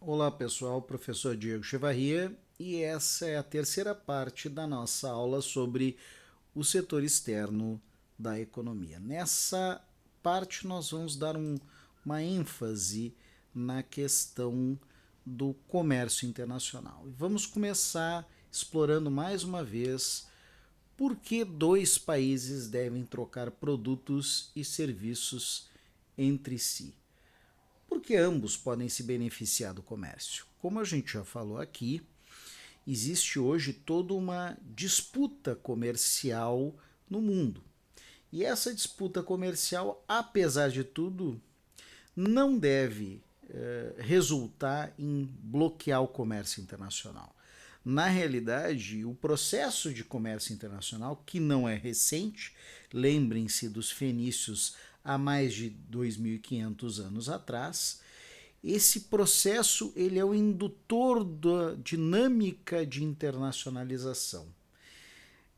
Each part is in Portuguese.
Olá pessoal, professor Diego Chevarria, e essa é a terceira parte da nossa aula sobre o setor externo da economia. Nessa parte nós vamos dar uma ênfase na questão do comércio internacional. E vamos começar explorando mais uma vez por que dois países devem trocar produtos e serviços entre si. Porque ambos podem se beneficiar do comércio. Como a gente já falou aqui, existe hoje toda uma disputa comercial no mundo. E essa disputa comercial, apesar de tudo, não deve resultar em bloquear o comércio internacional. Na realidade, o processo de comércio internacional, que não é recente, lembrem-se dos fenícios há mais de 2.500 anos atrás, esse processo ele é o indutor da dinâmica de internacionalização.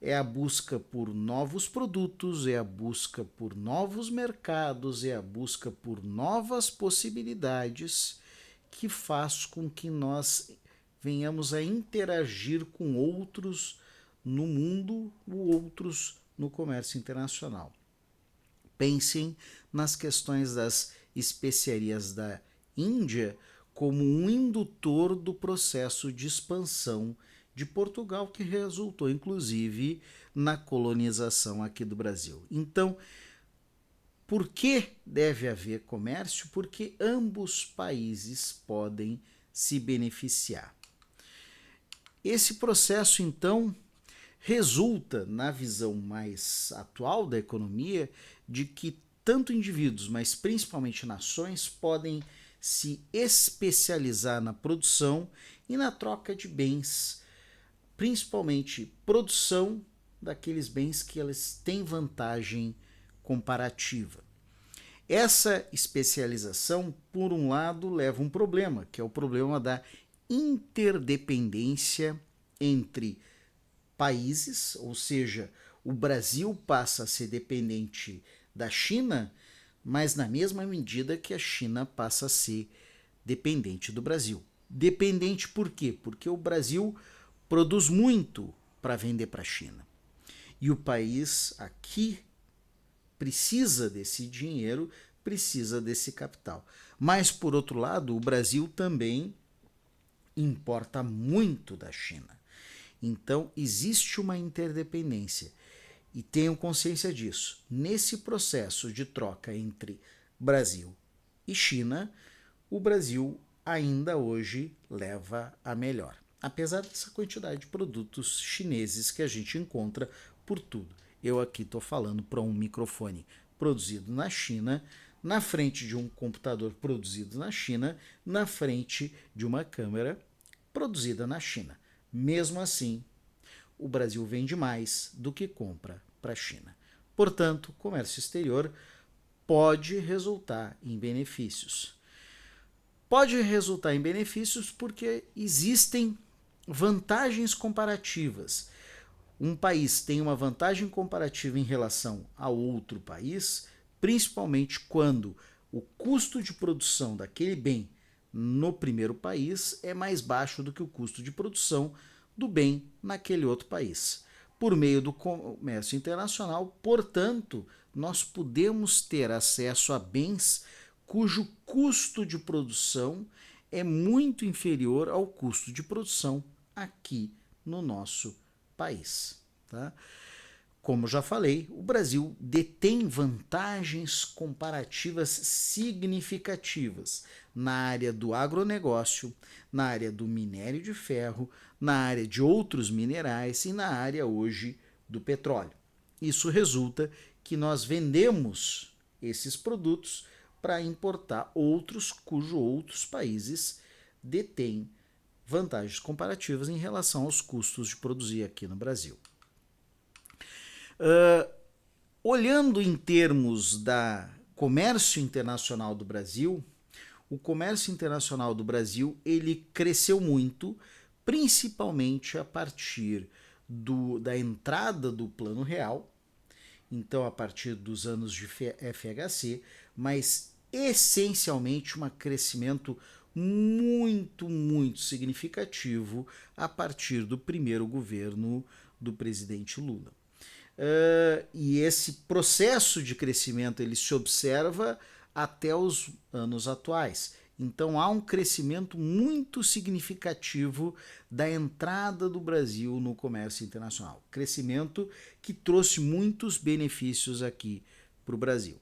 É a busca por novos produtos, é a busca por novos mercados, é a busca por novas possibilidades que faz com que nós venhamos a interagir com outros no mundo ou outros no comércio internacional. Pensem nas questões das especiarias da Índia como um indutor do processo de expansão de Portugal, que resultou inclusive na colonização aqui do Brasil. Então, por que deve haver comércio? Porque ambos países podem se beneficiar. Esse processo, então, resulta, na visão mais atual da economia, de que tanto indivíduos, mas principalmente nações, podem se especializar na produção e na troca de bens, principalmente produção daqueles bens que eles têm vantagem comparativa. Essa especialização, por um lado, leva um problema, que é o problema da interdependência entre países, ou seja, o Brasil passa a ser dependente da China, mas na mesma medida que a China passa a ser dependente do Brasil. Dependente por quê? Porque o Brasil produz muito para vender para a China. E o país aqui precisa desse dinheiro, precisa desse capital. Mas, por outro lado, o Brasil também importa muito da China. Então, existe uma interdependência. E tenham consciência disso. Nesse processo de troca entre Brasil e China, o Brasil ainda hoje leva a melhor. Apesar dessa quantidade de produtos chineses que a gente encontra por tudo. Eu aqui estou falando para um microfone produzido na China, na frente de um computador produzido na China, na frente de uma câmera produzida na China. Mesmo assim, o Brasil vende mais do que compra para a China. Portanto, o comércio exterior pode resultar em benefícios. Pode resultar em benefícios porque existem vantagens comparativas. Um país tem uma vantagem comparativa em relação a outro país, principalmente quando o custo de produção daquele bem no primeiro país é mais baixo do que o custo de produção do bem naquele outro país. Por meio do comércio internacional, portanto, nós podemos ter acesso a bens cujo custo de produção é muito inferior ao custo de produção aqui no nosso país. Tá? Como já falei, o Brasil detém vantagens comparativas significativas na área do agronegócio, na área do minério de ferro, na área de outros minerais e na área hoje do petróleo. Isso resulta que nós vendemos esses produtos para importar outros cujos outros países detêm vantagens comparativas em relação aos custos de produzir aqui no Brasil. Olhando em termos da comércio internacional do Brasil, o comércio internacional do Brasil ele cresceu muito, principalmente a partir da entrada do Plano Real, então a partir dos anos de FHC, mas essencialmente um crescimento muito significativo a partir do primeiro governo do presidente Lula. E esse processo de crescimento ele se observa até os anos atuais. Então há um crescimento muito significativo da entrada do Brasil no comércio internacional. Crescimento que trouxe muitos benefícios aqui para o Brasil.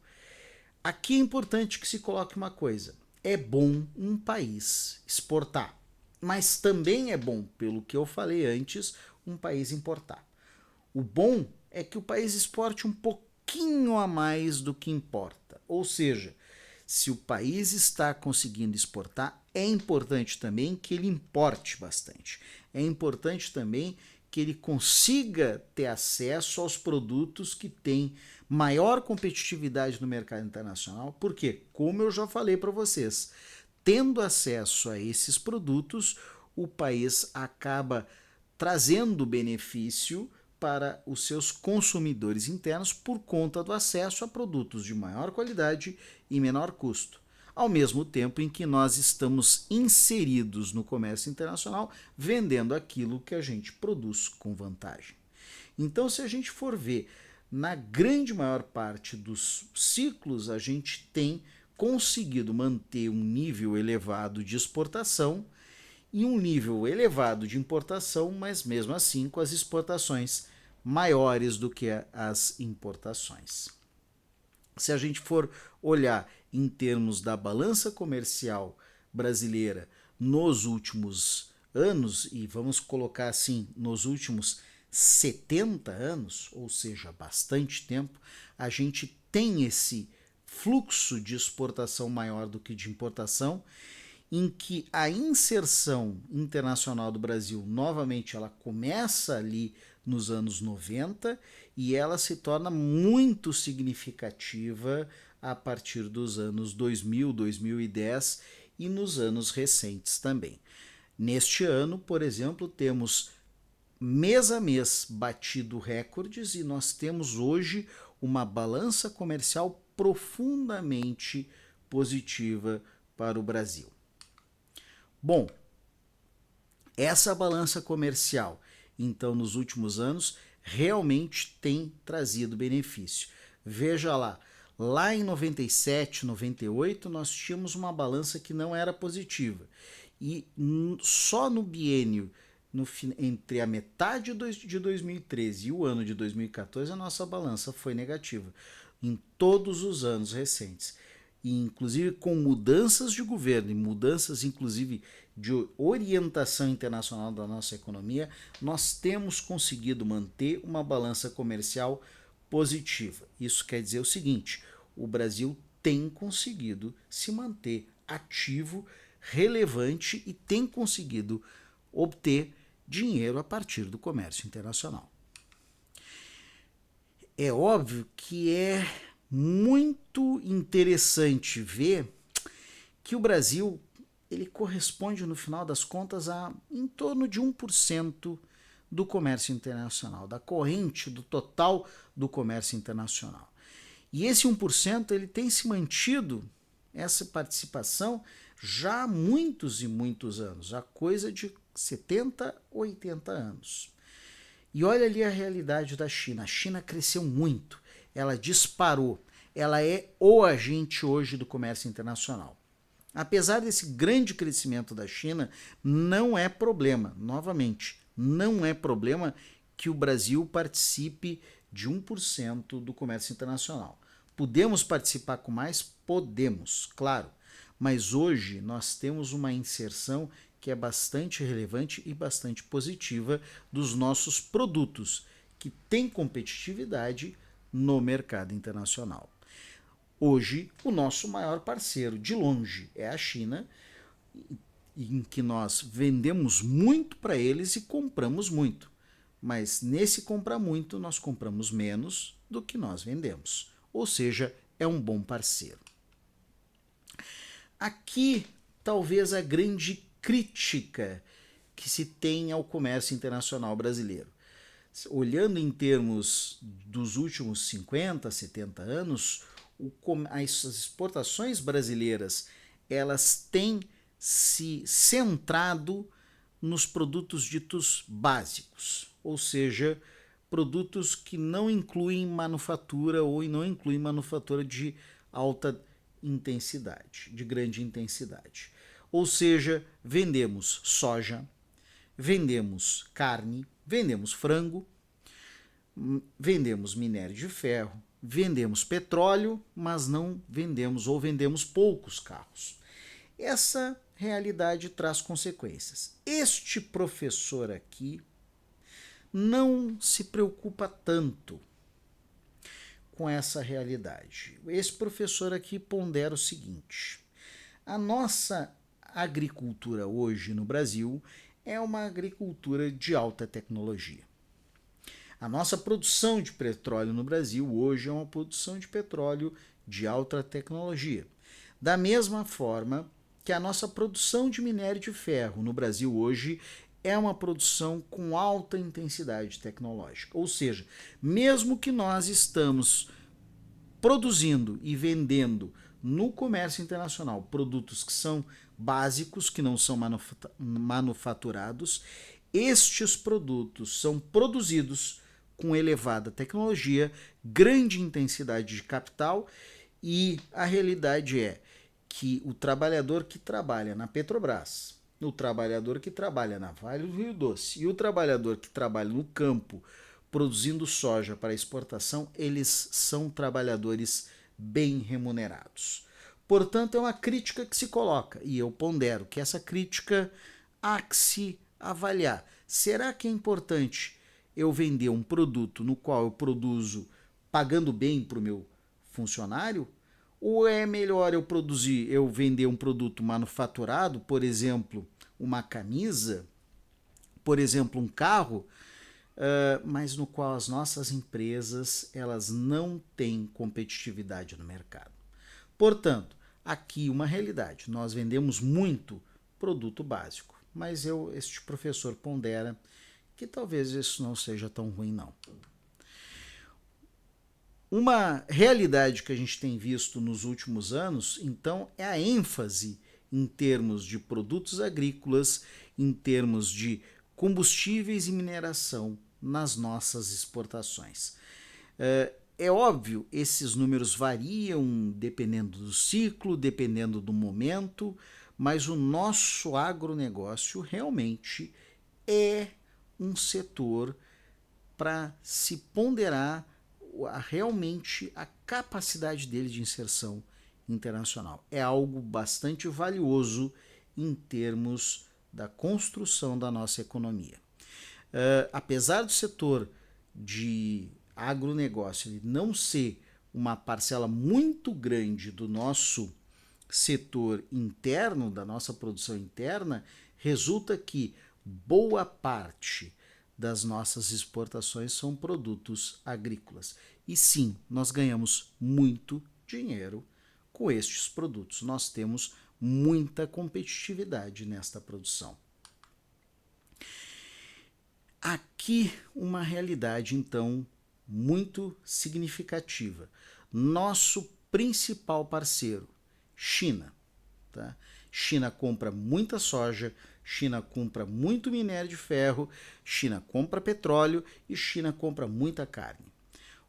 Aqui é importante que se coloque uma coisa: é bom um país exportar, mas também é bom, pelo que eu falei antes, um país importar. O bom é que o país exporte um pouquinho a mais do que importa. Ou seja, se o país está conseguindo exportar, é importante também que ele importe bastante. É importante também que ele consiga ter acesso aos produtos que têm maior competitividade no mercado internacional, porque, como eu já falei para vocês, tendo acesso a esses produtos, o país acaba trazendo benefício para os seus consumidores internos por conta do acesso a produtos de maior qualidade e menor custo. Ao mesmo tempo em que nós estamos inseridos no comércio internacional, vendendo aquilo que a gente produz com vantagem. Então, se a gente for ver, na grande maior parte dos ciclos, a gente tem conseguido manter um nível elevado de exportação e um nível elevado de importação, mas mesmo assim com as exportações maiores do que as importações. Se a gente for olhar em termos da balança comercial brasileira nos últimos anos, e vamos colocar assim, nos últimos 70 anos, ou seja, bastante tempo, a gente tem esse fluxo de exportação maior do que de importação, em que a inserção internacional do Brasil, novamente, ela começa ali nos anos 90 e ela se torna muito significativa a partir dos anos 2000, 2010 e nos anos recentes também. Neste ano, por exemplo, temos mês a mês batido recordes e nós temos hoje uma balança comercial profundamente positiva para o Brasil. Bom, essa balança comercial, então, nos últimos anos, realmente tem trazido benefício. Veja lá em 97, 98, nós tínhamos uma balança que não era positiva. E só no biênio, entre a metade de 2013 e o ano de 2014, a nossa balança foi negativa. Em todos os anos recentes. E inclusive com mudanças de governo e mudanças inclusive de orientação internacional da nossa economia, nós temos conseguido manter uma balança comercial positiva. Isso quer dizer o seguinte: o Brasil tem conseguido se manter ativo, relevante e tem conseguido obter dinheiro a partir do comércio internacional. É óbvio que é muito interessante ver que o Brasil ele corresponde, no final das contas, a em torno de 1% do comércio internacional, da corrente do total do comércio internacional. E esse 1% ele tem se mantido, essa participação, já há muitos e muitos anos, há coisa de 70, 80 anos. E olha ali a realidade da China. A China cresceu muito, ela disparou, ela é o agente hoje do comércio internacional. Apesar desse grande crescimento da China, não é problema, novamente, não é problema que o Brasil participe de 1% do comércio internacional. Podemos participar com mais? Podemos, claro. Mas hoje nós temos uma inserção que é bastante relevante e bastante positiva dos nossos produtos, que têm competitividade no mercado internacional. Hoje, o nosso maior parceiro, de longe, é a China, em que nós vendemos muito para eles e compramos muito. Mas nesse comprar muito, nós compramos menos do que nós vendemos. Ou seja, é um bom parceiro. Aqui, talvez a grande crítica que se tem ao comércio internacional brasileiro. Olhando em termos dos últimos 50, 70 anos, as exportações brasileiras elas têm se centrado nos produtos ditos básicos, ou seja, produtos que não incluem manufatura ou não incluem manufatura de alta intensidade, de grande intensidade. Ou seja, vendemos soja, vendemos carne, vendemos frango, vendemos minério de ferro, vendemos petróleo, mas não vendemos ou vendemos poucos carros. Essa realidade traz consequências. Este professor aqui não se preocupa tanto com essa realidade. Esse professor aqui pondera o seguinte: a nossa agricultura hoje no Brasil é uma agricultura de alta tecnologia. A nossa produção de petróleo no Brasil hoje é uma produção de petróleo de alta tecnologia. Da mesma forma que a nossa produção de minério de ferro no Brasil hoje é uma produção com alta intensidade tecnológica. Ou seja, mesmo que nós estamos produzindo e vendendo no comércio internacional produtos que são básicos, que não são manufaturados, estes produtos são produzidos com elevada tecnologia, grande intensidade de capital, e a realidade é que o trabalhador que trabalha na Petrobras, o trabalhador que trabalha na Vale do Rio Doce e o trabalhador que trabalha no campo produzindo soja para exportação, eles são trabalhadores bem remunerados. Portanto, é uma crítica que se coloca, e eu pondero que essa crítica há que se avaliar. Será que é importante eu vender um produto no qual eu produzo pagando bem para o meu funcionário? Ou é melhor eu vender um produto manufaturado, por exemplo, uma camisa, por exemplo, um carro, mas no qual as nossas empresas elas não têm competitividade no mercado. Portanto, aqui uma realidade, nós vendemos muito produto básico, mas este professor pondera que talvez isso não seja tão ruim não. Uma realidade que a gente tem visto nos últimos anos, então, é a ênfase em termos de produtos agrícolas, em termos de combustíveis e mineração nas nossas exportações. É óbvio, esses números variam dependendo do ciclo, dependendo do momento, mas o nosso agronegócio realmente é um setor para se ponderar realmente a capacidade dele de inserção internacional. É algo bastante valioso em termos da construção da nossa economia. Apesar do setor de agronegócio ele não ser uma parcela muito grande do nosso setor interno, da nossa produção interna, resulta que boa parte das nossas exportações são produtos agrícolas. E sim, nós ganhamos muito dinheiro com estes produtos. Nós temos muita competitividade nesta produção. Aqui uma realidade, então, muito significativa. Nosso principal parceiro, China. Tá? China compra muita soja, China compra muito minério de ferro, China compra petróleo e China compra muita carne.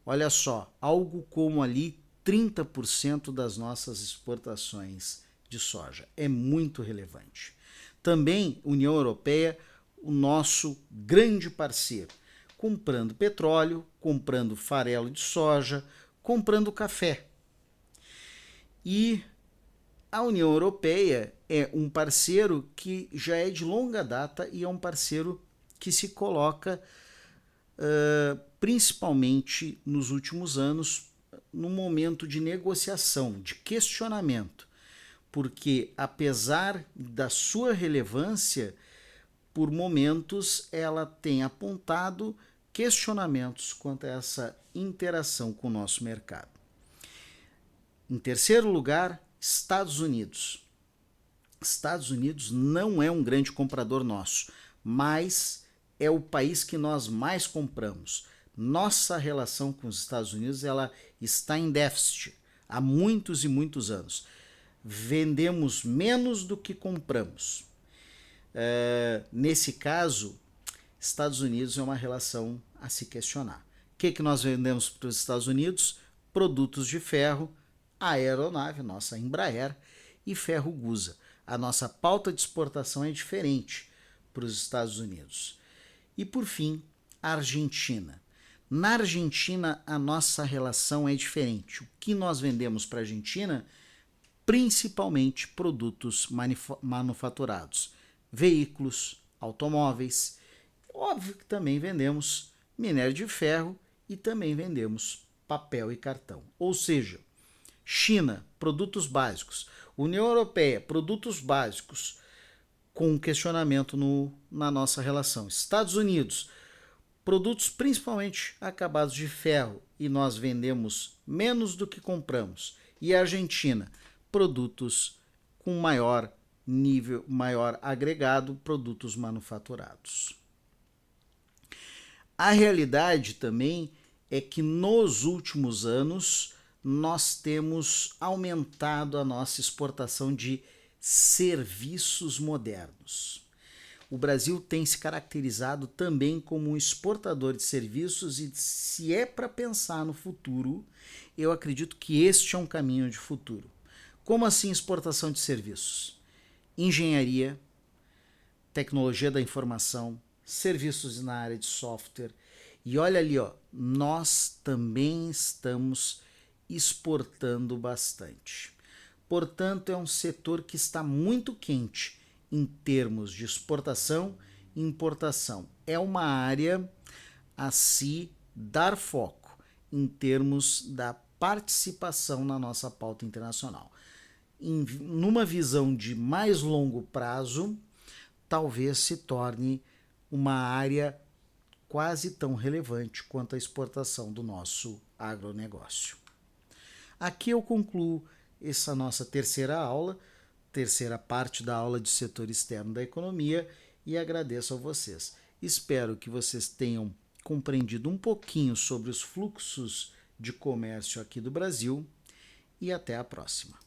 Olha só, algo como ali 30% das nossas exportações de soja. É muito relevante. Também União Europeia, o nosso grande parceiro, comprando petróleo, comprando farelo de soja, comprando café. E a União Europeia é um parceiro que já é de longa data e é um parceiro que se coloca principalmente nos últimos anos num momento de negociação, de questionamento, porque apesar da sua relevância, por momentos ela tem apontado questionamentos quanto a essa interação com o nosso mercado. Em terceiro lugar, Estados Unidos. Estados Unidos não é um grande comprador nosso, mas é o país que nós mais compramos. Nossa relação com os Estados Unidos ela está em déficit há muitos e muitos anos. vendemos menos do que compramos. Nesse caso, Estados Unidos é uma relação a se questionar. O que nós vendemos para os Estados Unidos? Produtos de ferro, a aeronave, nossa Embraer, e ferro Gusa. A nossa pauta de exportação é diferente para os Estados Unidos. E por fim, a Argentina. Na Argentina, a nossa relação é diferente. O que nós vendemos para a Argentina? Principalmente produtos manufaturados, veículos, automóveis. Óbvio que também vendemos minério de ferro e também vendemos papel e cartão. Ou seja, China, produtos básicos. União Europeia, produtos básicos, com um questionamento na nossa relação. Estados Unidos, produtos principalmente acabados de ferro e nós vendemos menos do que compramos. E a Argentina, produtos com maior nível, maior agregado, produtos manufaturados. A realidade também é que nos últimos anos nós temos aumentado a nossa exportação de serviços modernos. O Brasil tem se caracterizado também como um exportador de serviços e se é para pensar no futuro, eu acredito que este é um caminho de futuro. Como assim exportação de serviços? Engenharia, tecnologia da informação, serviços na área de software. E olha ali, ó, nós também estamos exportando bastante. Portanto, é um setor que está muito quente em termos de exportação e importação. É uma área a se dar foco em termos da participação na nossa pauta internacional. Numa visão de mais longo prazo, talvez se torne uma área quase tão relevante quanto a exportação do nosso agronegócio. Aqui eu concluo essa nossa terceira parte da aula de setor externo da economia e agradeço a vocês. Espero que vocês tenham compreendido um pouquinho sobre os fluxos de comércio aqui do Brasil e até a próxima.